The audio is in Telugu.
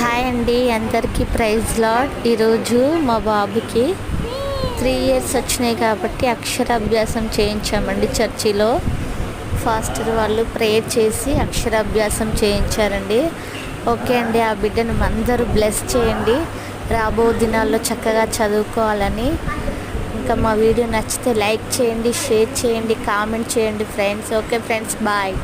హాయ్ అండి, అందరికీ ప్రైజ్ లార్డ్. ఈరోజు మా బాబుకి 3 ఇయర్స్ వచ్చినాయి కాబట్టి అక్షరాభ్యాసం చేయించామండి. చర్చిలో ఫాస్టర్ వాళ్ళు ప్రేయర్ చేసి అక్షరాభ్యాసం చేయించారండి. ఓకే అండి, ఆ బిడ్డను అందరూ బ్లెస్ చేయండి. రాబో దినాల్లో చక్కగా చదువుకోవాలని. ఇంకా మా వీడియో నచ్చితే లైక్ చేయండి, షేర్ చేయండి, కామెంట్ చేయండి ఫ్రెండ్స్. Okay friends, bye.